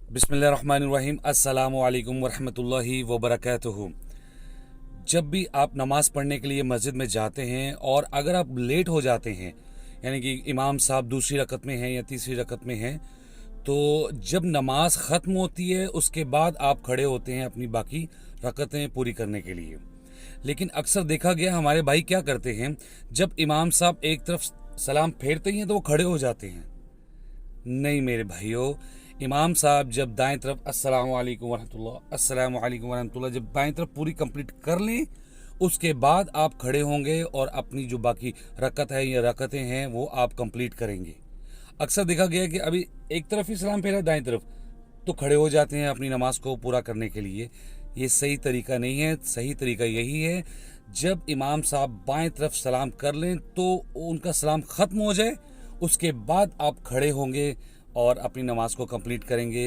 बिस्मिल्लाहिर्रहमानिर्रहीम अस्सलामु अलैकुम वरहमतुल्लाहि वबरकातुहू। जब भी आप नमाज़ पढ़ने के लिए मस्जिद में जाते हैं और अगर आप लेट हो जाते हैं, यानी कि इमाम साहब दूसरी रकत में हैं या तीसरी रकत में हैं, तो जब नमाज ख़त्म होती है उसके बाद आप खड़े होते हैं अपनी बाकी रकतें पूरी करने के लिए। लेकिन अक्सर देखा गया हमारे भाई क्या करते हैं, जब इमाम साहब एक तरफ सलाम फेरते हैं तो वो खड़े हो जाते हैं। नहीं मेरे भाइयों, इमाम साहब जब दाएं तरफ अस्सलामु अलैकुम वरहमतुल्लाह अस्सलामु अलैकुम वरहमतुल्लाह जब दाएं तरफ पूरी कंप्लीट कर लें, उसके बाद आप खड़े होंगे और अपनी जो बाकी रकत है या रकतें हैं वो आप कंप्लीट करेंगे। अक्सर देखा गया है कि अभी एक तरफ ही सलाम फेरा दाएं तरफ, तो खड़े हो जाते हैं अपनी नमाज को पूरा करने के लिए। ये सही तरीका नहीं है। सही तरीका यही है, जब इमाम साहब बाएं तरफ सलाम कर लें तो उनका सलाम ख़त्म हो जाए, उसके बाद आप खड़े होंगे और अपनी नमाज को कंप्लीट करेंगे।